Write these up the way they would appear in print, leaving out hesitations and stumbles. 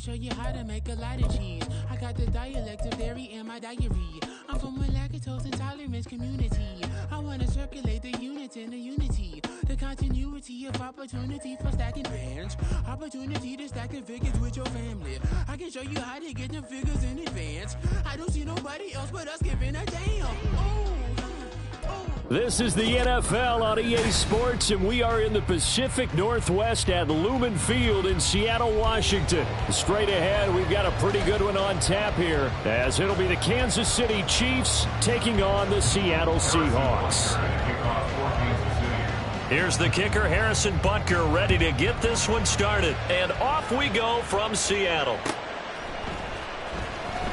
show you how to make a lot of cheese. I got the dialect of dairy in my diary. I'm from a lactose intolerance community. I want to circulate the units in the unity. The continuity of opportunity for stacking bands. Opportunity to stack the figures with your family. I can show you how to get them figures in advance. I don't see nobody else but us giving a damn. This is the NFL on EA Sports, and we are in the Pacific Northwest at Lumen Field in Seattle, Washington. Straight ahead, we've got a pretty good one on tap here, as it'll be the Kansas City Chiefs taking on the Seattle Seahawks. Here's the kicker, Harrison Butker, ready to get this one started. And off we go from Seattle.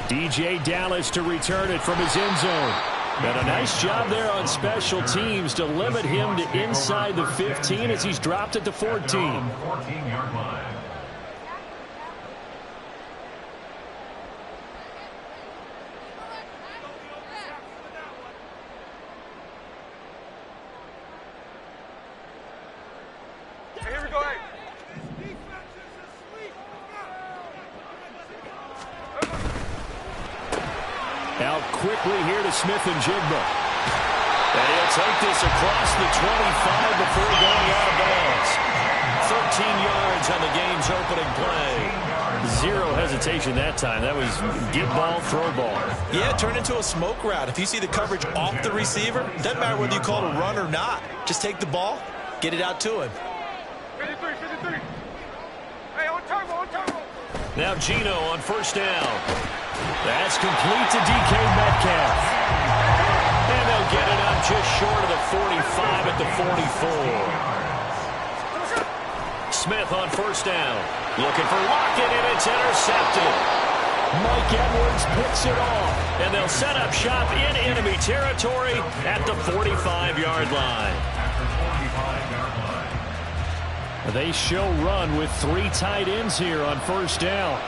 DJ Dallas to return it from his end zone. And a nice job there on special teams to limit him to inside the 15 as he's dropped it to 14. 14-yard line. Here we go, hey. Out quickly here to Smith and Jigba. And he'll take this across the 25 before going out of bounds. 13 yards on the game's opening play. Zero hesitation that time. That was get ball, throw ball. Yeah, turn into a smoke route. If you see the coverage off the receiver, doesn't matter whether you call it a run or not. Just take the ball, get it out to him. 53, 53. Hey, on turbo, on turbo. Now Gino on first down. That's complete to DK Metcalf. And they'll get it up just short of the 45 at the 44. Smith on first down. Looking for Lockett, and it's intercepted. Mike Edwards picks it off. And they'll set up shop in enemy territory at the 45-yard line. They show run with 3 tight ends here on first down.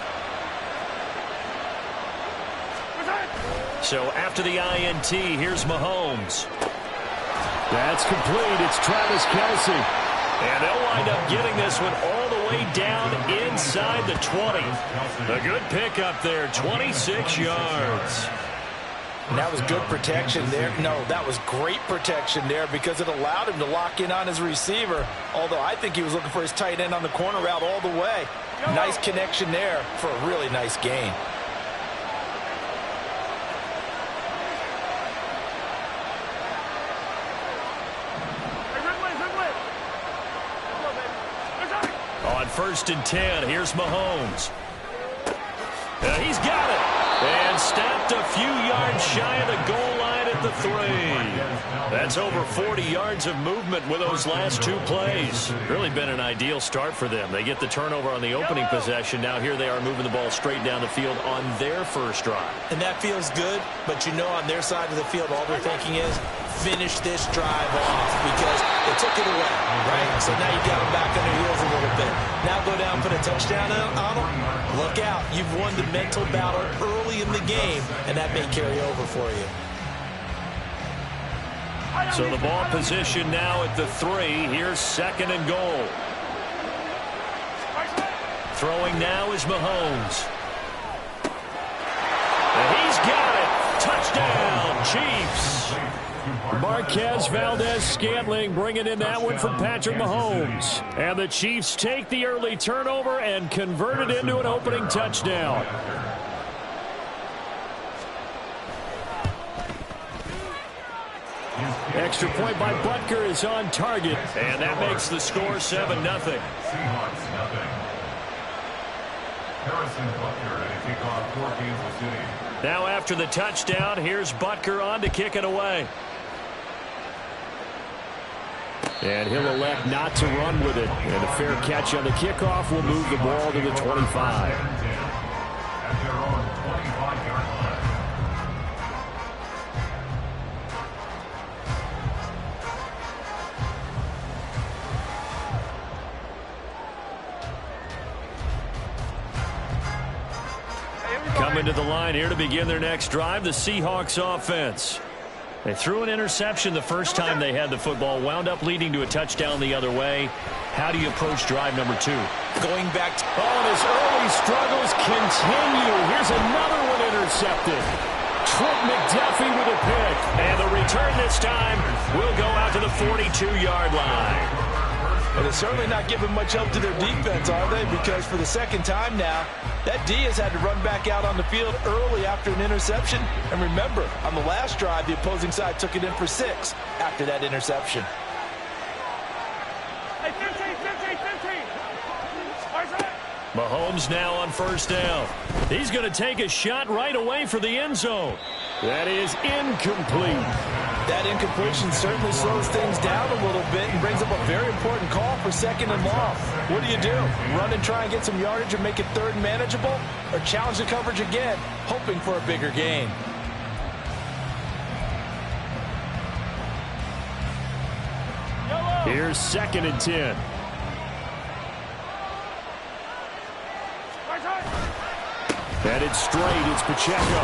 So after the INT, here's Mahomes. That's complete. It's Travis Kelce. And they'll wind up getting this one all the way down inside the 20. A good pickup there, 26 yards. And that was good protection there. No, that was great protection there because it allowed him to lock in on his receiver. Although I think he was looking for his tight end on the corner route all the way. Nice connection there for a really nice gain. On first and 10, here's Mahomes. He's got it. And stopped a few yards shy of the goal line at the 3. That's over 40 yards of movement with those last 2 plays. Really been an ideal start for them. They get the turnover on the opening possession. Now here they are moving the ball straight down the field on their first drive. And that feels good, but you know on their side of the field all they're thinking is finish this drive off because they took it away, right? So now you got them back on their heels a little bit. Now go down, put a touchdown on them. Look out. You've won the mental battle early in the game, and that may carry over for you. So the ball position now at the 3. Here's second and goal. Throwing now is Mahomes. And he's got it. Touchdown, Chiefs. Marquez Valdez-Scantling bringing in that one from Patrick Mahomes. And the Chiefs take the early turnover and convert it into an opening touchdown. Extra point by Butker is on target. And that makes the score 7-0. Seahawks, nothing. Harrison Butker ready to kick off for Kansas City. Now after the touchdown, here's Butker on to kick it away. And he'll elect not to run with it. And a fair catch on the kickoff will move the ball to the 25. At their own 25-yard line. Coming to the line here to begin their next drive, the Seahawks offense. They threw an interception the first time they had the football, wound up leading to a touchdown the other way. How do you approach drive number 2? Going back to... Oh, and his early struggles continue. Here's another one intercepted. Trent McDuffie with a pick. And the return this time will go out to the 42-yard line. And they're certainly not giving much help to their defense, are they? Because for the second time now, that D has had to run back out on the field early after an interception. And remember, on the last drive, the opposing side took it in for 6 after that interception. Hey, 15. Mahomes now on first down. He's going to take a shot right away for the end zone. That is incomplete. That incompletion certainly slows things down a little bit and brings up a very important call for 2nd and long. What do? Run and try and get some yardage and make it 3rd and manageable? Or challenge the coverage again, hoping for a bigger gain? Here's 2nd and 10. Headed straight, it's Pacheco.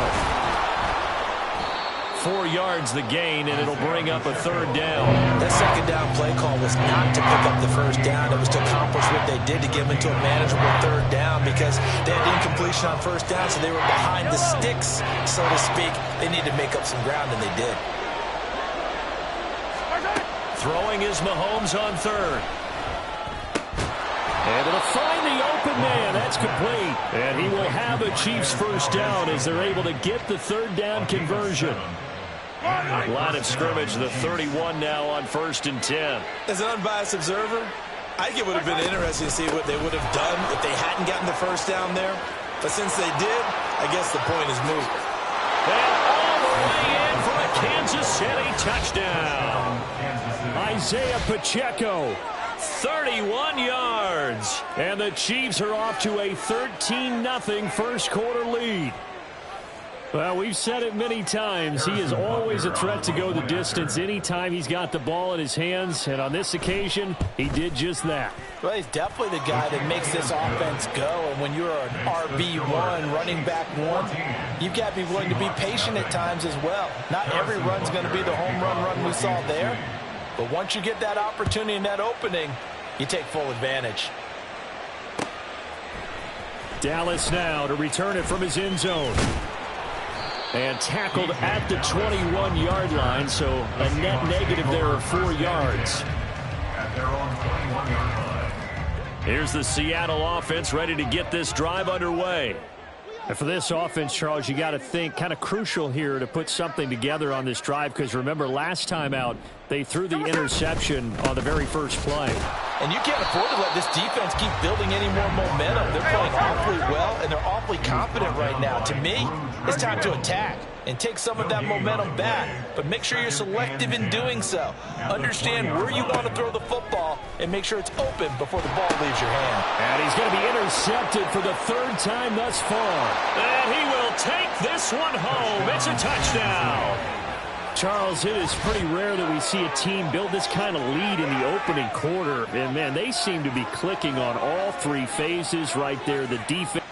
4 yards the gain, and it'll bring up a 3rd down. That 2nd down play call was not to pick up the 1st down. It was to accomplish what they did to get them into a manageable 3rd down because they had incompletion on 1st down, so they were behind the sticks, so to speak. They needed to make up some ground, and they did. Throwing is Mahomes on 3rd. And it'll find the open man. That's complete. And he will have a Chiefs 1st down as they're able to get the 3rd down conversion. Line of scrimmage, the 31 now on 1st and 10. As an unbiased observer, I think it would have been interesting to see what they would have done if they hadn't gotten the 1st down there. But since they did, I guess the point is moot. And all the way in for a Kansas City touchdown. Isaiah Pacheco. 31 yards. And the Chiefs are off to a 13-0 first quarter lead. Well, we've said it many times. He is always a threat to go the distance anytime he's got the ball in his hands. And on this occasion, he did just that. Well, he's definitely the guy that makes this offense go. And when you're an RB1, running back 1, you've got to be willing to be patient at times as well. Not every run's going to be the home run we saw there. But once you get that opportunity and that opening, you take full advantage. Dallas now to return it from his end zone. And tackled at the 21-yard line, so a net negative there of 4 yards. At their own 21-yard line. Here's the Seattle offense ready to get this drive underway. And for this offense, Charles, you got to think kind of crucial here to put something together on this drive because remember last time out they threw the interception on the very first play. And you can't afford to let this defense keep building any more momentum. They're playing awfully well and they're awfully confident right now. To me, it's time to attack and take some of that momentum back. But make sure you're selective in doing so. Understand where you want to throw the football and make sure it's open before the ball leaves your hand. And he's going to be intercepted for the 3rd time thus far. And he will take this one home. It's a touchdown. Charles, it is pretty rare that we see a team build this kind of lead in the opening quarter. And, man, they seem to be clicking on all 3 phases right there. The defense.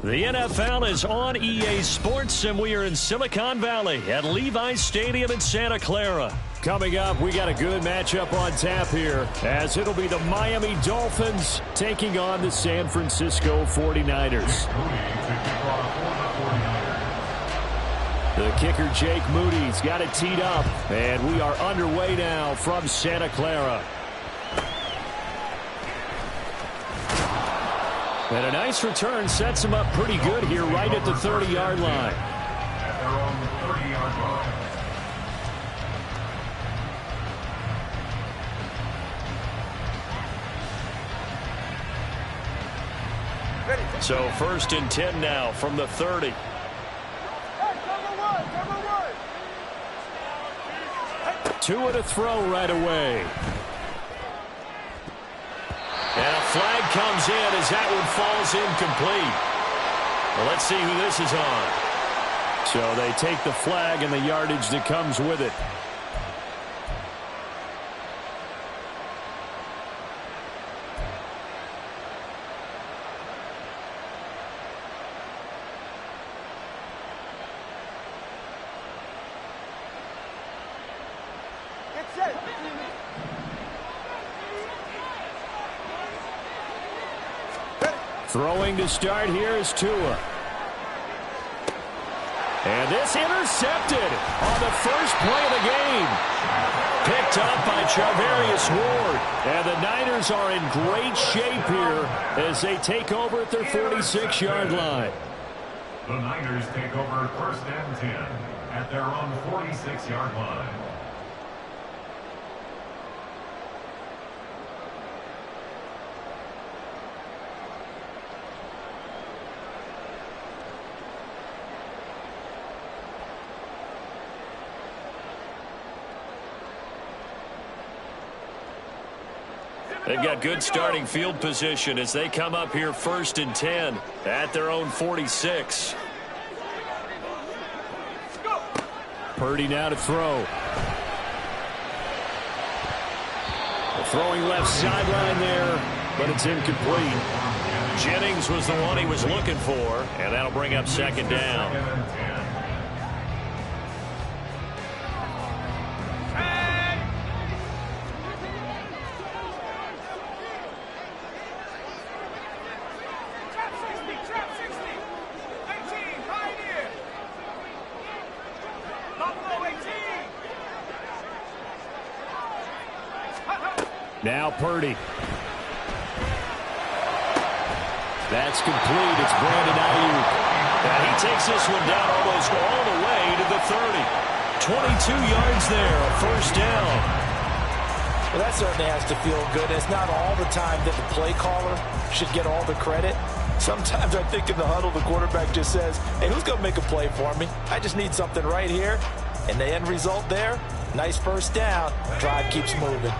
The NFL is on EA Sports, and we are in Silicon Valley at Levi's Stadium in Santa Clara. Coming up, we got a good matchup on tap here, as it'll be the Miami Dolphins taking on the San Francisco 49ers. The kicker, Jake Moody's got it teed up, and we are underway now from Santa Clara. And a nice return sets him up pretty good here right at the 30-yard line. At their own 30-yard line. So 1st and 10 now from the 30. Two to throw right away. And a flag comes in as that one falls incomplete. Well, let's see who this is on. So they take the flag and the yardage that comes with it. Throwing to start here is Tua. And this intercepted on the first play of the game. Picked up by Charvarius Ward. And the Niners are in great shape here as they take over at their 46-yard line. The Niners take over 1st and 10 at their own 46-yard line. They've got good starting field position as they come up here 1st and 10 at their own 46. Purdy now to throw. Throwing left sideline there, but it's incomplete. Jennings was the one he was looking for, and that'll bring up 2nd down. Now Purdy. That's complete. It's Brandon Ayuk. And he takes this one down almost all the way to the 30. 22 yards there, a 1st down. Well, that certainly has to feel good. It's not all the time that the play caller should get all the credit. Sometimes I think in the huddle, the quarterback just says, hey, who's going to make a play for me? I just need something right here. And the end result there, nice 1st down. Drive keeps moving.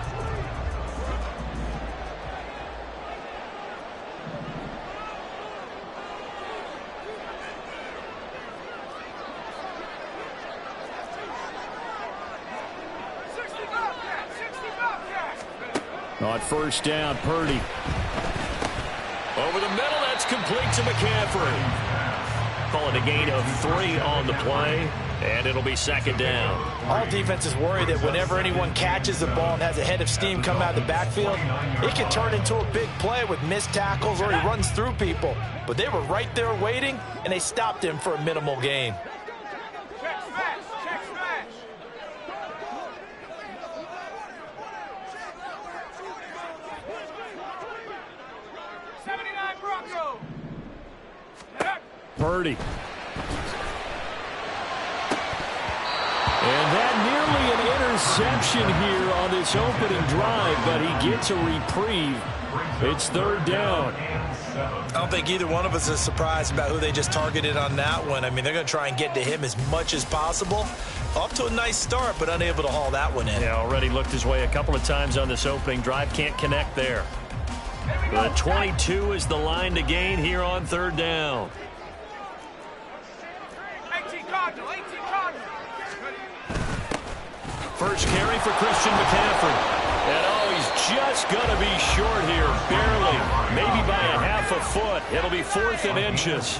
On 1st down, Purdy. Over the middle, that's complete to McCaffrey. Call it a gain of 3 on the play, and it'll be 2nd down. All defenses worry that whenever anyone catches the ball and has a head of steam come out of the backfield, it can turn into a big play with missed tackles or he runs through people. But they were right there waiting, and they stopped him for a minimal gain. Purdy. And that nearly an interception here on this opening drive, but he gets a reprieve. It's 3rd down. I don't think either one of us is surprised about who they just targeted on that one. I mean, they're going to try and get to him as much as possible. Off to a nice start, but unable to haul that one in. Yeah, already looked his way a couple of times on this opening drive. Can't connect there. The 22 is the line to gain here on 3rd down. First carry for Christian McCaffrey. And oh, he's just going to be short here, barely. Maybe by a half a foot. It'll be 4th and inches.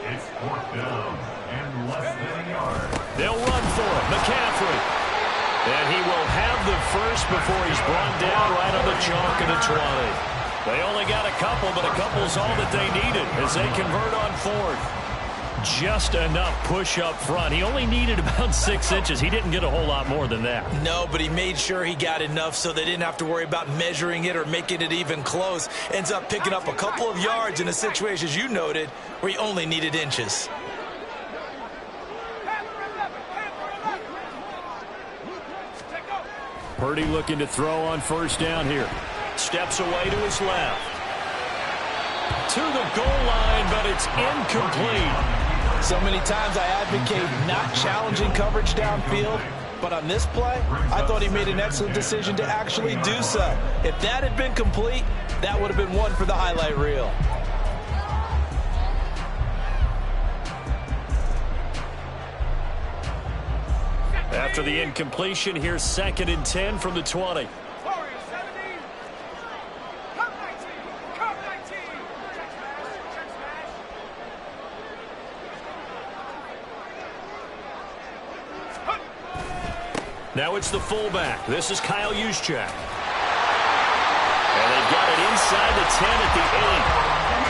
It's 4th down and less than a yard. They'll run for it. McCaffrey. And he will have the first before he's brought down right on the chalk of the 20. They only got a couple, but a couple's all that they needed as they convert on 4th. Just enough push up front. He only needed about 6 inches. He didn't get a whole lot more than that. No, but he made sure he got enough so they didn't have to worry about measuring it or making it even close. Ends up picking up a couple of yards in a situation, as you noted, where he only needed inches. Purdy looking to throw on first down here. Steps away to his left. To the goal line, but it's incomplete. So many times I advocate not challenging coverage downfield, but on this play, I thought he made an excellent decision to actually do so. If that had been complete, that would have been one for the highlight reel. After the incompletion, here's 2nd and 10 from the 20. Now it's the fullback. This is Kyle Juszczyk. And they've got it inside the 10 at the 8.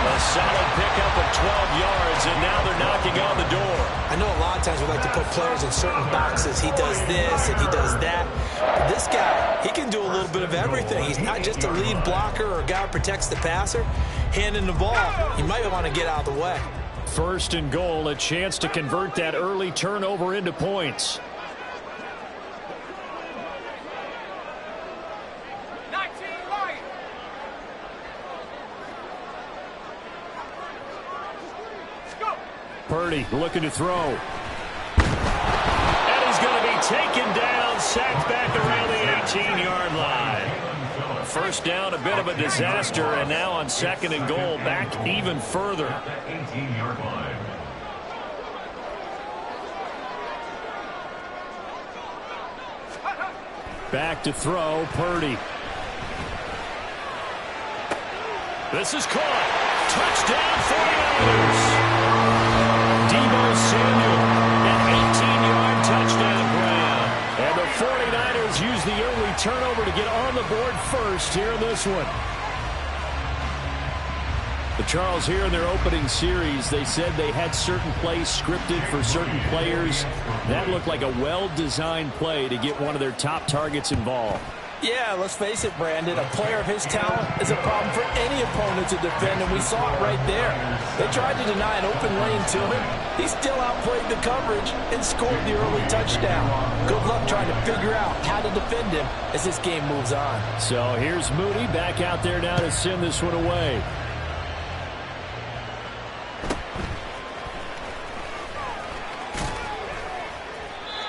A solid pickup of 12 yards, and now they're knocking on the door. I know a lot of times we like to put players in certain boxes. He does this and he does that. But this guy, he can do a little bit of everything. He's not just a lead blocker or a guy who protects the passer. Handing the ball, you might want to get out of the way. 1st and goal, a chance to convert that early turnover into points. Purdy looking to throw. And he's going to be taken down, sacked back around the 18-yard line. First down, a bit of a disaster, and now on 2nd and goal, back even further. 18-yard line. Back to throw, Purdy. This is caught. Touchdown 49ers. Samuel, an 18-yard touchdown grab. And the 49ers use the early turnover to get on the board first here in this one. The Charles here in their opening series, they said they had certain plays scripted for certain players. That looked like a well-designed play to get one of their top targets involved. Yeah, let's face it, Brandon. A player of his talent is a problem for any opponent to defend, and we saw it right there. They tried to deny an open lane to him. He still outplayed the coverage and scored the early touchdown. Good luck trying to figure out how to defend him as this game moves on. So here's Moody back out there now to send this one away.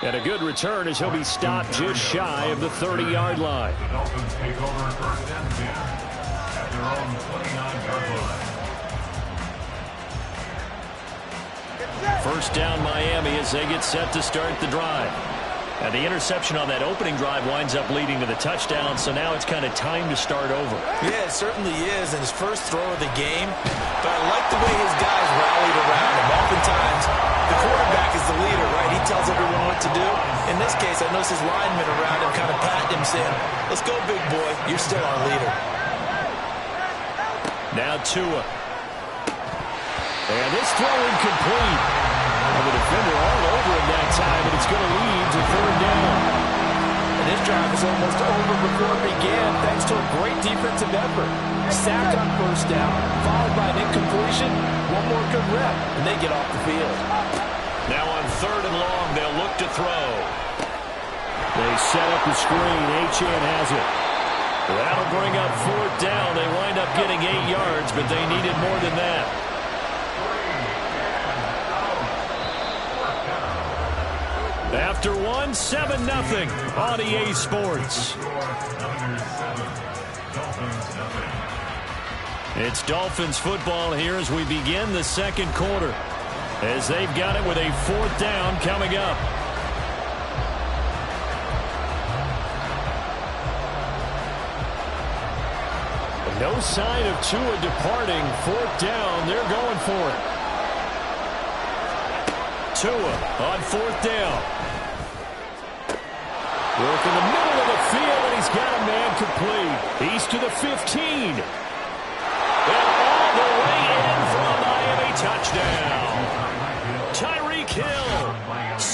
And a good return as he'll be stopped just shy of the 30-yard line. The Dolphins take over 1st and 10 at their own 29-yard line. First down Miami as they get set to start the drive. And the interception on that opening drive winds up leading to the touchdown, so now it's kind of time to start over. Yeah, it certainly is, and his first throw of the game. But I like the way his guys rallied around him. Oftentimes, the quarterback is the leader, right? He tells everyone what to do. In this case, I noticed his linemen around him kind of patting him, saying, "Let's go, big boy. You're still our leader." Now Tua. And this throw incomplete. And the defender all over him that time, and it's going to lead to 3rd down. And this drive is almost over before it began, thanks to a great defensive effort. Sack on first down, followed by an incompletion. One more good rep, and they get off the field. Now on 3rd and long, they'll look to throw. They set up the screen. Achane has it. That'll bring up 4th down. They wind up getting 8 yards, but they needed more than that. After 7-0 on EA Sports. It's Dolphins football here as we begin the 2nd quarter, as they've got it with a 4th down coming up. No sign of Tua departing. 4th down. They're going for it. Tua on 4th down. Work in the middle of the field, and he's got a man complete. He's to the 15. And all the way in for a Miami touchdown.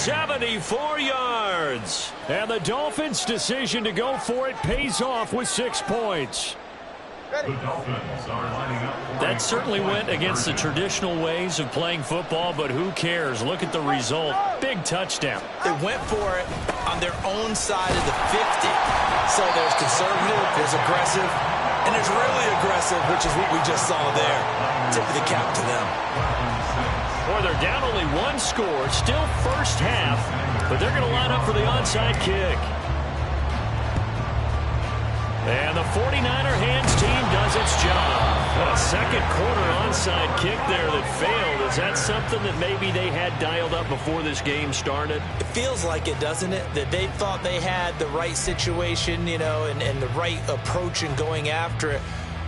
74 yards. And the Dolphins' decision to go for it pays off with 6 points. The Dolphins are lining up. That certainly went against the traditional ways of playing football, but who cares? Look at the result. Big touchdown. They went for it on their own side of the 50. So there's conservative, there's aggressive, and there's really aggressive, which is what we just saw there. Tip of the cap to them. Boy, they're down only 1 score, still first half, but they're going to line up for the onside kick. And the 49er hands team does its job. A second quarter onside kick there that failed. Is that something that maybe they had dialed up before this game started? It feels like it, doesn't it? That they thought they had the right situation, you know, and the right approach in going after it.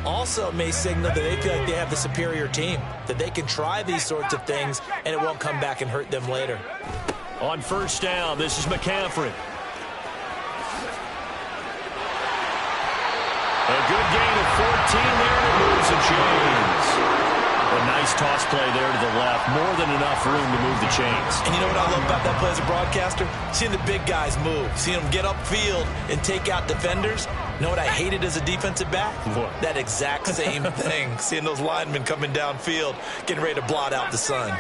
Also, it may signal that they feel like they have the superior team, that they can try these sorts of things, and it won't come back and hurt them later. On first down, this is McCaffrey. A good gain of 14 there, and it moves the chains. A nice toss play there to the left. More than enough room to move the chains. And you know what I love about that play as a broadcaster? Seeing the big guys move. Seeing them get upfield and take out defenders. You know what I hated as a defensive back? What? That exact same thing. Seeing those linemen coming downfield, getting ready to blot out the sun.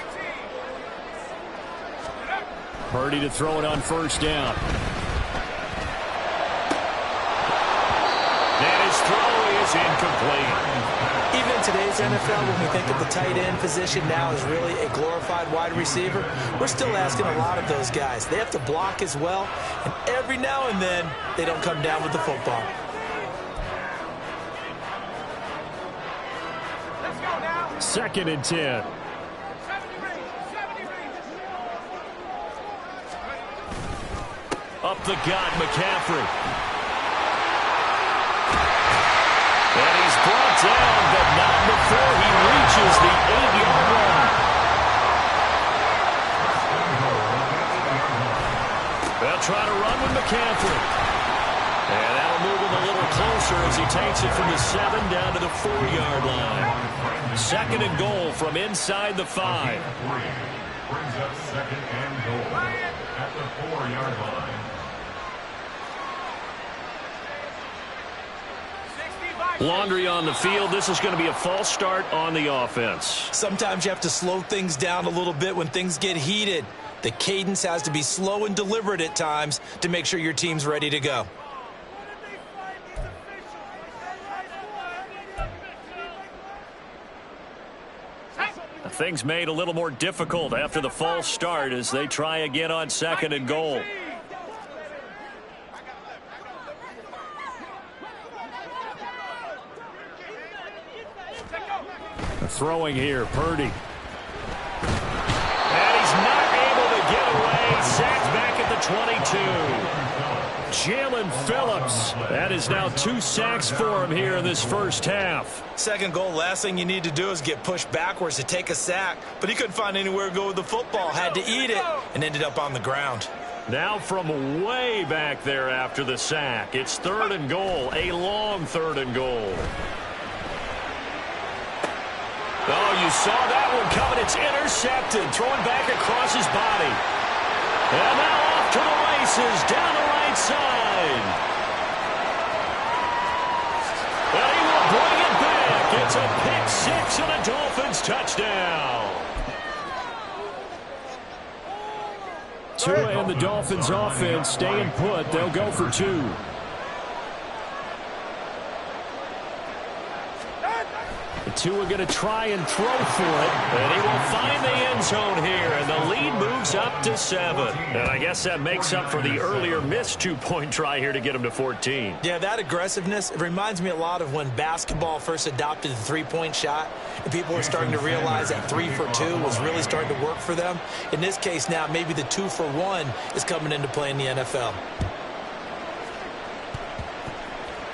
Purdy to throw it on first down. And his throw is incomplete. Even in today's NFL, when we think of the tight end position now as really a glorified wide receiver, we're still asking a lot of those guys. They have to block as well, and every now and then, they don't come down with the football. Second and 10. Up the gut, McCaffrey. And he's brought down, but not before he reaches the 8-yard line. They'll try to run with McCaffrey. And that'll move him a little closer as he takes it from the 7 down to the 4-yard line. Second and goal from inside the 5. Brings up second and goal at the 4-yard line. Laundry on the field. This is going to be a false start on the offense. Sometimes you have to slow things down a little bit when things get heated. The cadence has to be slow and deliberate at times to make sure your team's ready to go. Things made a little more difficult after the false start as they try again on second and goal. Throwing here, Purdy. And he's not able to get away. Sacked back at the 22. Jalen Phillips. That is now 2 sacks for him here in this first half. Second goal, last thing you need to do is get pushed backwards to take a sack. But he couldn't find anywhere to go with the football. Had to eat it and ended up on the ground. Now from way back there after the sack. It's third and goal. A long third and goal. Oh, you saw that one coming. It's intercepted. Throwing back across his body. And now off to the races down the right side. And he will bring it back. It's a pick 6 and a Dolphins touchdown. Tua and the Dolphins offense staying put. They'll go for 2. Tua going to try and throw for it, and he will find the end zone here, and the lead moves up to 7. And I guess that makes up for the earlier missed 2-point try here to get him to 14. Yeah, that aggressiveness, it reminds me a lot of when basketball first adopted the three-point shot, and people were starting to realize that 3 for 2 was really starting to work for them. In this case now, maybe the 2 for 1 is coming into play in the NFL.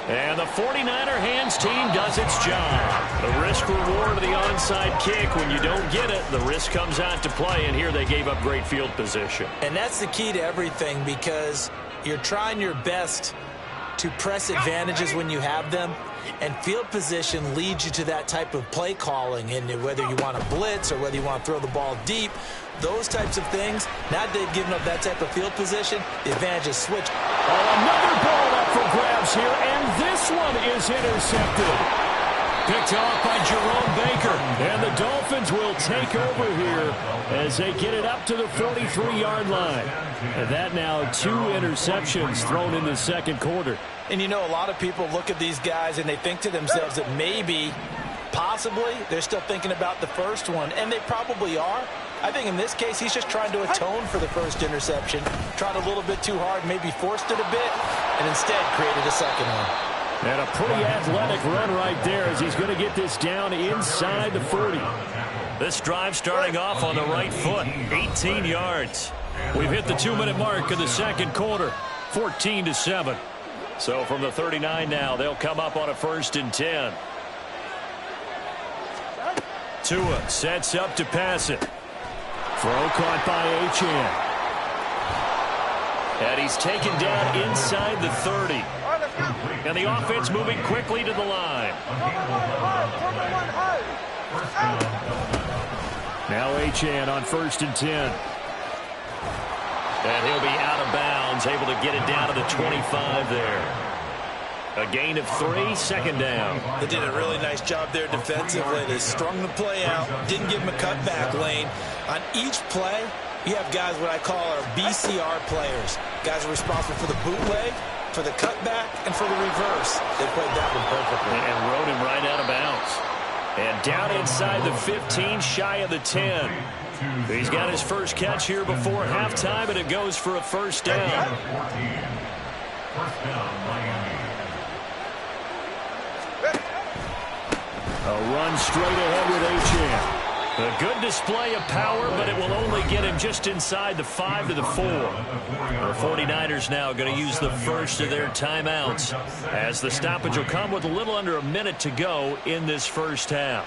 And the 49er hands team does its job. The risk-reward of the onside kick. When you don't get it, the risk comes out to play, and here they gave up great field position. And that's the key to everything, because you're trying your best to press advantages when you have them, and field position leads you to that type of play calling. And whether you want to blitz or whether you want to throw the ball deep, those types of things, now that they've given up that type of field position, the advantage is switched. Oh, another ball up for grabs here, and this one is intercepted. Picked off by Jerome Baker, and the Dolphins will take over here as they get it up to the 43-yard line. And that now 2 interceptions thrown in the second quarter. And you know, a lot of people look at these guys and they think to themselves that maybe, possibly, they're still thinking about the first one, and they probably are. I think in this case, he's just trying to atone for the first interception, tried a little bit too hard, maybe forced it a bit, and instead created a second one. And a pretty athletic run right there as he's going to get this down inside the 40. This drive starting off on the right foot, 18 yards. We've hit the 2-minute mark in the second quarter, 14-7. So from the 39 now, they'll come up on a 1st and 10. Tua sets up to pass it. Throw caught by Achane. And he's taken down inside the 30. And the offense moving quickly to the line. Now Achane on 1st and 10. And he'll be out of bounds, able to get it down to the 25 there. A gain of 3, second down. They did a really nice job there defensively. They strung the play out, didn't give him a cutback lane. On each play, you have guys what I call our BCR players. Guys are responsible for the bootleg, for the cutback, and for the reverse. They played that one perfectly. And rode him right out of bounds. And down inside the 15, shy of the 10. He's got his first catch here before halftime, and it goes for a 1st down. A run straight ahead with Achane. A good display of power, but it will only get him just inside the 5 to the 4. The 49ers now going to use the first of their timeouts as the stoppage will come with a little under a minute to go in this first half.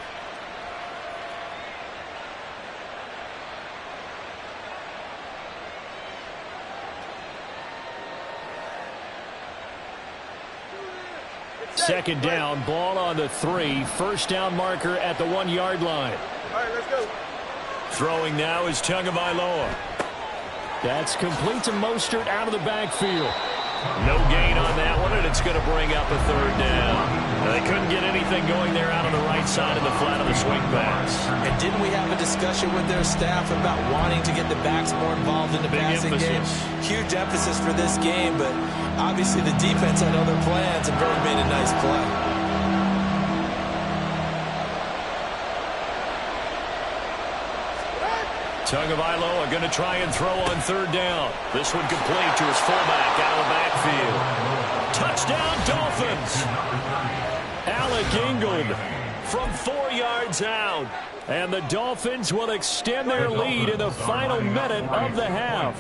Second down, ball on the 3. 1st down marker at the 1-yard line. All right, let's go. Throwing now is Tagovailoa. That's complete to Mostert out of the backfield. No gain on that one, and it's going to bring up a 3rd down. They couldn't get anything going there out on the right side of the flat of the swing pass. And didn't we have a discussion with their staff about wanting to get the backs more involved in the passing game? Huge emphasis for this game, but obviously the defense had other plans and really made a nice play. Tagovailoa going to try and throw on 3rd down. This one complete to his fullback out of the backfield. Touchdown, Dolphins! Alec Ingold From 4 yards out. And the Dolphins will extend their lead in the final minute of the half.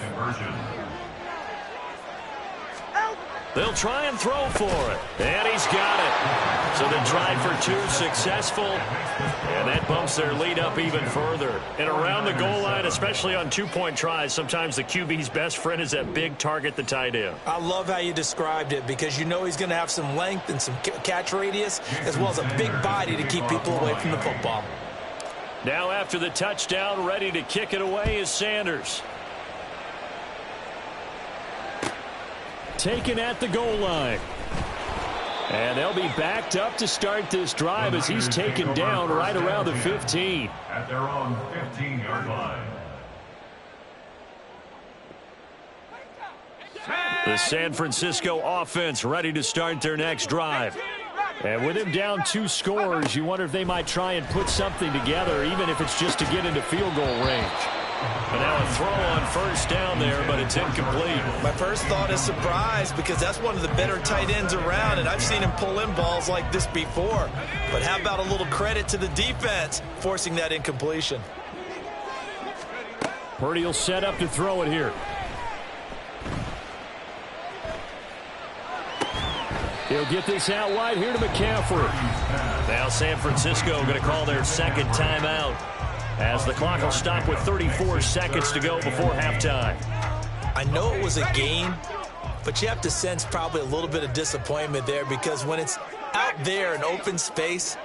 They'll try and throw for it. And he's got it. So the try for 2 successful. And that bumps their lead up even further. And around the goal line, especially on 2-point tries, sometimes the QB's best friend is that big target, the tight end. I love how you described it because you know he's going to have some length and some catch radius as well as a big body to keep people away from the football. Now after the touchdown, ready to kick it away is Sanders. Taken at the goal line. And they'll be backed up to start this drive as he's taken down right around the 15. At their own 15-yard line. The San Francisco offense ready to start their next drive. And with him down 2 scores, you wonder if they might try and put something together, even if it's just to get into field goal range. And now a throw on 1st down there, but it's incomplete. My first thought is surprise because that's one of the better tight ends around, and I've seen him pull in balls like this before. But how about a little credit to the defense forcing that incompletion? Purdy will set up to throw it here. He'll get this out wide here to McCaffrey. Now San Francisco going to call their 2nd timeout as the clock will stop with 34 seconds to go before halftime. I know it was a gain, But you have to sense probably a little bit of disappointment there, because when it's out there in open space,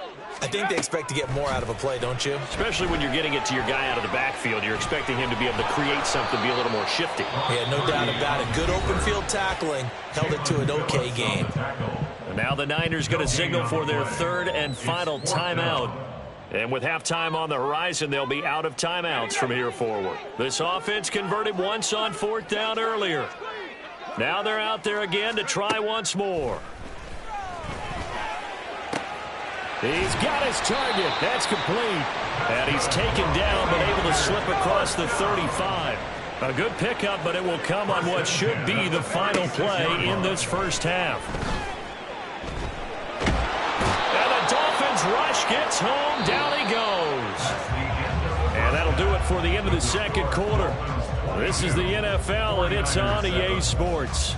I think they expect to get more out of a play, don't you? Especially when you're getting it to your guy out of the backfield. You're expecting him to be able to create something, be a little more shifty. Yeah, no doubt about it. Good open field tackling held it to an okay game. And now the Niners going to signal for their third and final timeout. And with halftime on the horizon, they'll be out of timeouts from here forward. This offense converted once on 4th down earlier. Now they're out there again to try once more. He's got his target. That's complete. And he's taken down, but able to slip across the 35. A good pickup, but it will come on what should be the final play in this first half. And the Dolphins rush gets home. Down he goes. And that'll do it for the end of the second quarter. This is the NFL, and it's on EA Sports.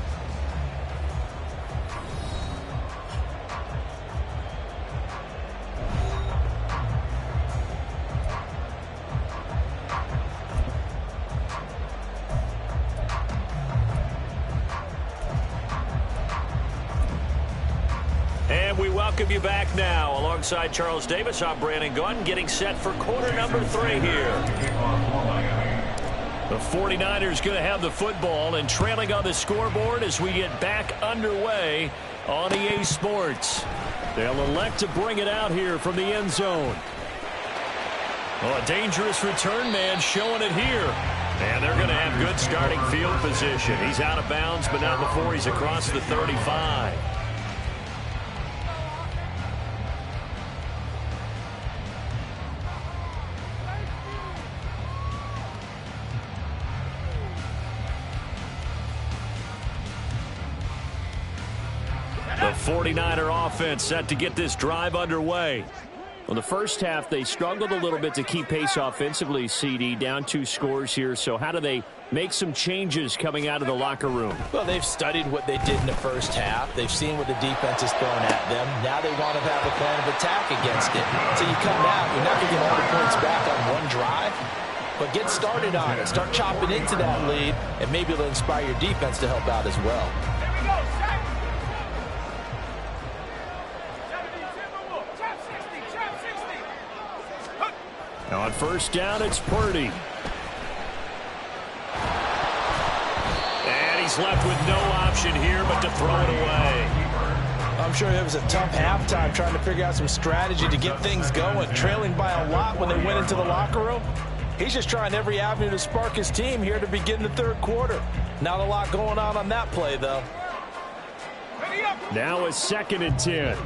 And we welcome you back now. Alongside Charles Davis, I'm Brandon Gunn, getting set for quarter number 3 here. The 49ers going to have the football and trailing on the scoreboard as we get back underway on EA Sports. They'll elect to bring it out here from the end zone. Well, a dangerous return man showing it here. And they're going to have good starting field position. He's out of bounds, but not before he's across the 35. The 49er offense set to get this drive underway. Well, the first half, they struggled a little bit to keep pace offensively, CD, down 2 scores here. So how do they make some changes coming out of the locker room? Well, they've studied what they did in the first half. They've seen what the defense is throwing at them. Now they want to have a plan of attack against it. So you come out, you're not going to get all the points back on one drive, but get started on it. Start chopping into that lead, and maybe it'll inspire your defense to help out as well. On first down, it's Purdy. And he's left with no option here but to throw it away. I'm sure it was a tough halftime trying to figure out some strategy to get things going. Trailing by a lot when they went into the locker room. He's just trying every avenue to spark his team here to begin the third quarter. Not a lot going on that play, though. Now a 2nd and 10.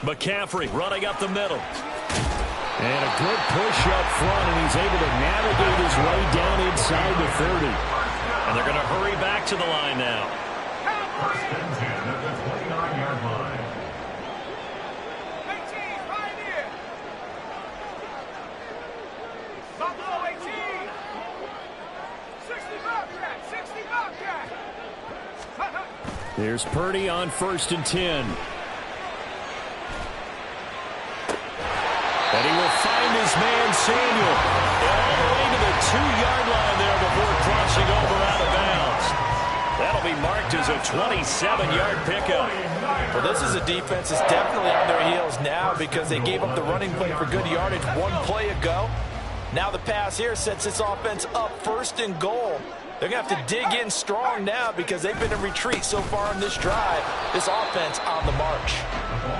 McCaffrey running up the middle. And a good push up front, and he's able to navigate his way down inside the 30. And they're going to hurry back to the line now. First and 10 at the 29-yard line. Buffalo 18. 60 Bobcat. There's Purdy on 1st and 10. And he will find his man, Samuel, all the way to the 2-yard line there before crossing over out of bounds. That'll be marked as a 27-yard pickup. Well, this is a defense that's definitely on their heels now because they gave up the running play for good yardage one play ago. Now the pass here sets this offense up 1st and goal. They're going to have to dig in strong now because they've been in retreat so far in this drive. This offense on the march.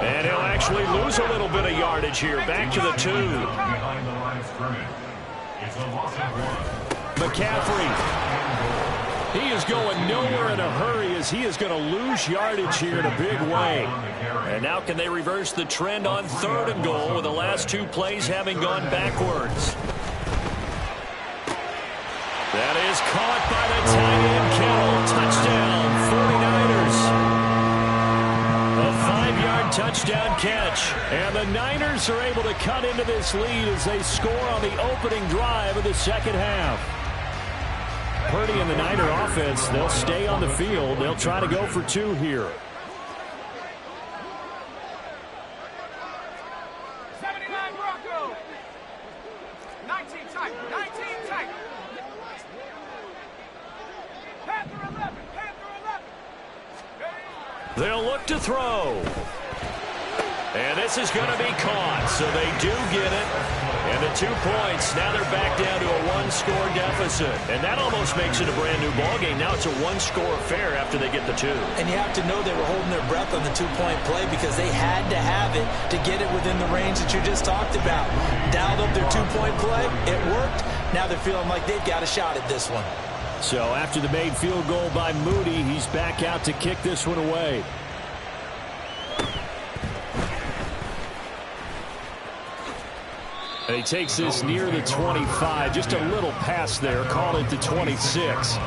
And he'll actually lose a little bit of yardage here. Back to the 2. Behind the line of scrimmage. It's a loss of 1. McCaffrey. He is going nowhere in a hurry as he is going to lose yardage here in a big way. And now can they reverse the trend on 3rd and goal with the last 2 plays having gone backwards? That is caught by the tight end, Kittle. Touchdown, 49ers. A 5-yard touchdown catch. And the Niners are able to cut into this lead as they score on the opening drive of the second half. Purdy and the Niner offense, they'll stay on the field. They'll try to go for 2 here. 79 Broncos. 19 tight. 19 tight. Panther 11. Panther 11. They'll look to throw. And this is going to be caught, so they do get it. And the 2 points, now they're back down to a one-score deficit. And that almost makes it a brand-new ballgame. Now it's a one-score affair after they get the 2. And you have to know they were holding their breath on the 2-point play because they had to have it to get it within the range that you just talked about. Dialed up their 2-point play. It worked. Now they're feeling like they've got a shot at this one. So after the made field goal by Moody, he's back out to kick this one away. And he takes this near the 25. Just a little pass there. Call it to 26.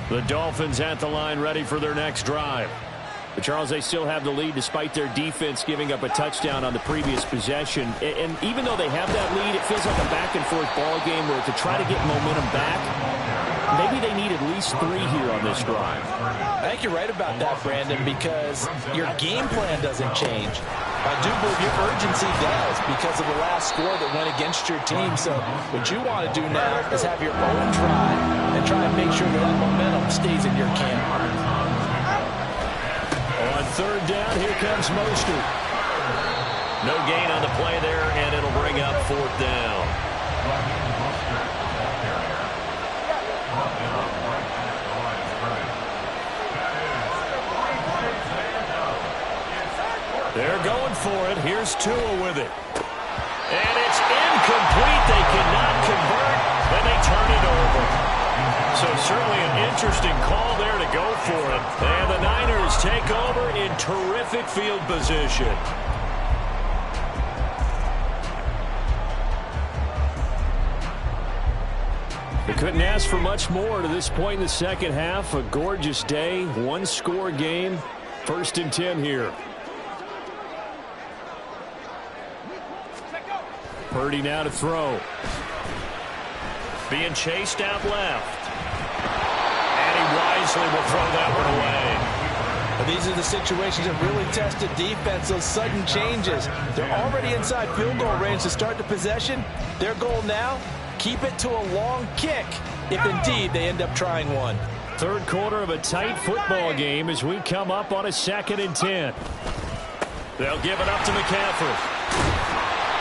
The Dolphins at the line ready for their next drive. But Charles, they still have the lead despite their defense giving up a touchdown on the previous possession. And even though they have that lead, it feels like a back-and-forth ball game where to try to get momentum back, maybe they need at least 3 here on this drive. I think you're right about that, Brandon, because your game plan doesn't change. I do believe your urgency does because of the last score that went against your team. So what you want to do now is have your own drive and try and make sure that momentum stays in your camp. On 3rd down, here comes Mostert. No gain on the play there, and it'll bring up 4th down. They're going for it. Here's Tua with it. And it's incomplete. They cannot convert, and they turn it over. So certainly an interesting call there to go for it. And the Niners take over in terrific field position. They couldn't ask for much more to this point in the second half. A gorgeous day, one-score game. 1st and 10 here. Purdy now to throw. Being chased out left. And he wisely will throw that one away. But these are the situations that really test the defense, those sudden changes. They're already inside field goal range to start the possession. Their goal now, keep it to a long kick, if indeed they end up trying one. 3rd quarter of a tight football game as we come up on a 2nd and 10. They'll give it up to McCaffrey.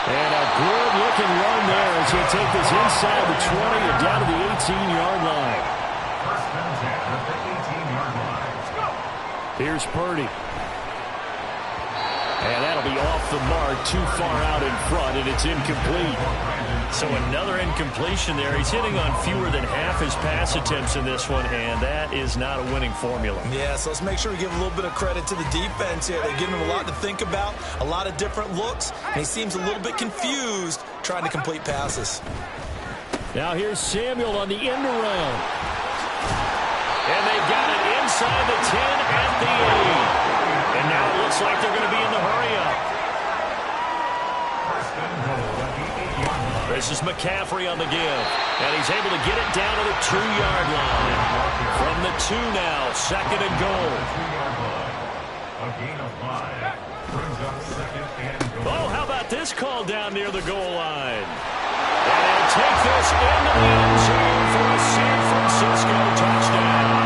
And a good-looking run there as he'll take this inside the 20 and down to the 18-yard line. 1st and 10 at the 18-yard line. Here's Purdy. And that'll be off the mark, too far out in front, and it's incomplete. So another incompletion there. He's hitting on fewer than half his pass attempts in this one, and that is not a winning formula. Yeah, so let's make sure we give a little bit of credit to the defense here. They've given him a lot to think about, a lot of different looks, and he seems a little bit confused trying to complete passes. Now here's Samuel on the end around. And they've got it inside the 10 at the 8. And now it looks like they're going to be in the hurry-up. This is McCaffrey on the give. And he's able to get it down to the 2-yard line. From the 2 now, 2nd and goal. A gain of 5. Brings up 2nd and goal. Oh, how about this call down near the goal line? And they'll take this into the end zone for a San Francisco touchdown.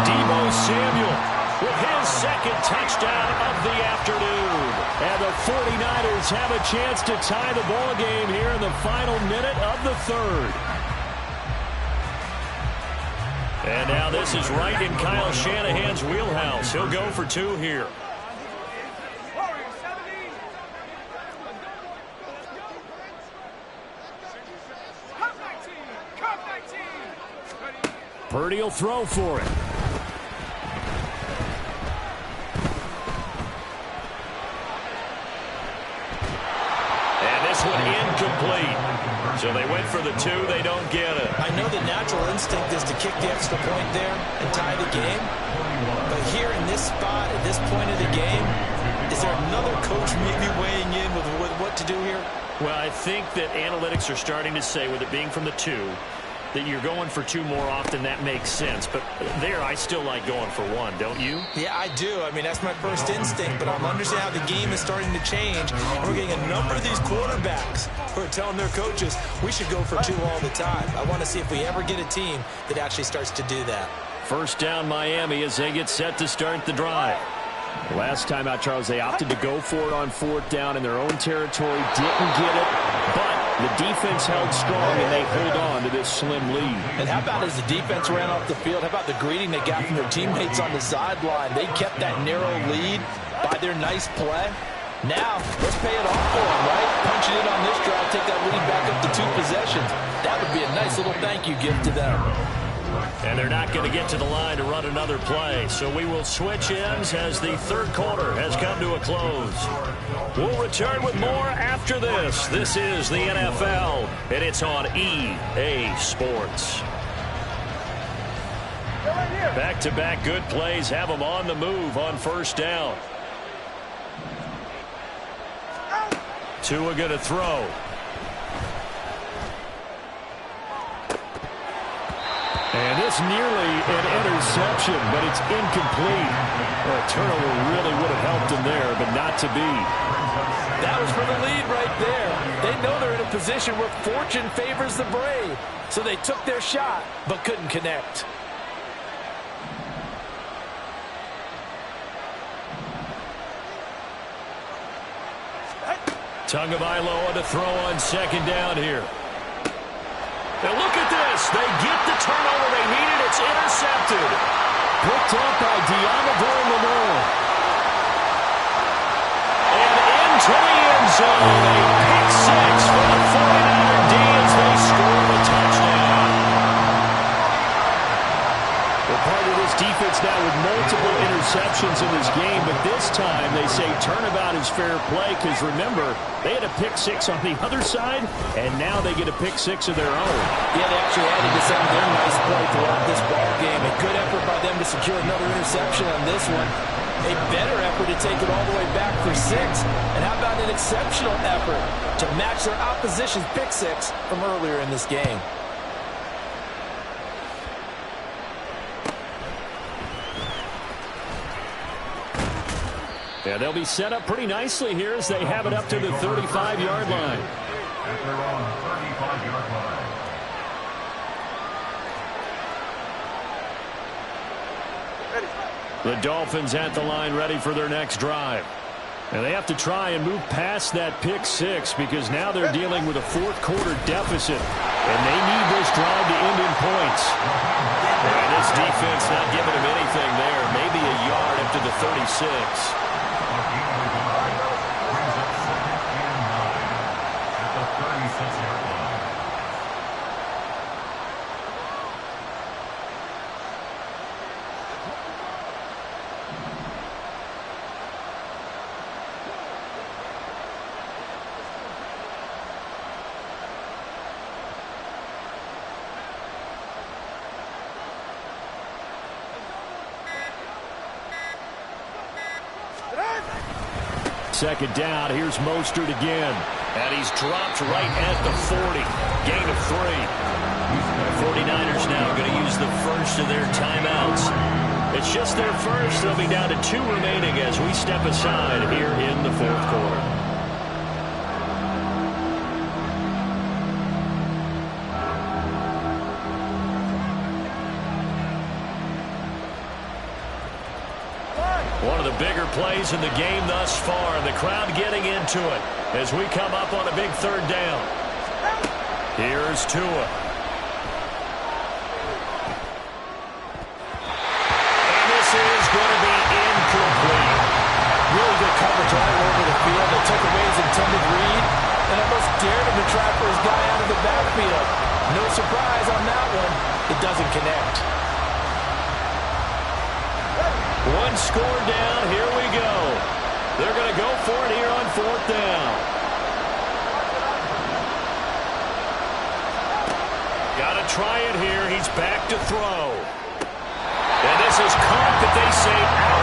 Deebo Samuel with his 2nd touchdown of the afternoon. And the 49ers have a chance to tie the ball game here in the final minute of the 3rd. And now this is right in Kyle Shanahan's wheelhouse. He'll go for 2 here. Purdy will throw for it. This one incomplete. So they went for the 2. They don't get it. I know the natural instinct is to kick the extra point there and tie the game. But here in this spot, at this point of the game, is there another coach maybe weighing in with what to do here? Well, I think that analytics are starting to say, with it being from the 2, that you're going for 2 more often, that makes sense. But there, I still like going for 1, don't you? Yeah, I do. I mean, that's my first instinct, but I'm understanding how the game is starting to change. And we're getting a number of these quarterbacks who are telling their coaches, we should go for 2 all the time. I want to see if we ever get a team that actually starts to do that. First down, Miami, as they get set to start the drive. Last time out, Charles, they opted to go for it on 4th down in their own territory. Didn't get it, but the defense held strong, and they hold on to this slim lead. And how about as the defense ran off the field, how about the greeting they got from their teammates on the sideline? They kept that narrow lead by their nice play. Now, let's pay it off for them, right? Punch it in on this drive, take that lead back up to 2 possessions. That would be a nice little thank you gift to them. And they're not going to get to the line to run another play. So we will switch ends as the 3rd quarter has come to a close. We'll return with more after this. This is the NFL, and it's on EA Sports. Back-to-back good plays have them on the move on 1st down. Tua going to throw. And this nearly an interception, but it's incomplete. Well, a turnover really would have helped him there, but not to be. That was for the lead right there. They know they're in a position where fortune favors the brave. So they took their shot, but couldn't connect. Tagovailoa to throw on 2nd down here. Now look at this. They get the turnover they needed. It's intercepted. Picked up by Diamador Lenore. And into the end zone. A pick 6 for the 49er D as they score the touchdown. Well, part of this defense now with multiple interceptions in this game, but this time they say turnabout is fair play because, remember, they had a pick 6 on the other side, and now they get a pick 6 of their own. Yeah, they actually added to some of their nice play throughout this ball game. A good effort by them to secure another interception on this one. A better effort to take it all the way back for 6. And how about an exceptional effort to match their opposition's pick 6 from earlier in this game? Yeah, they'll be set up pretty nicely here as they have it up to the 35-yard line. At their own 35-yard line. The Dolphins at the line ready for their next drive. And they have to try and move past that pick 6 because now they're dealing with a 4th quarter deficit. And they need this drive to end in points. And this defense not giving them anything there. Maybe a yard up to the 36. Second down, here's Mostert again. And he's dropped right at the 40. Gain of 3. The 49ers now going to use the first of their timeouts. It's just their first. They'll be down to 2 remaining as we step aside here in the 4th quarter. One of the bigger plays in the game thus far. The crowd getting into it as we come up on a big 3rd down. Here's Tua. And this is going to be incomplete. Really good coverage all over the field. They took away his intended read and almost dared him to try for his guy out of the backfield. No surprise on that one. It doesn't connect. One score down. Here we go. They're going to go for it here on 4th down. Got to try it here. He's back to throw. And this is caught, but they say out.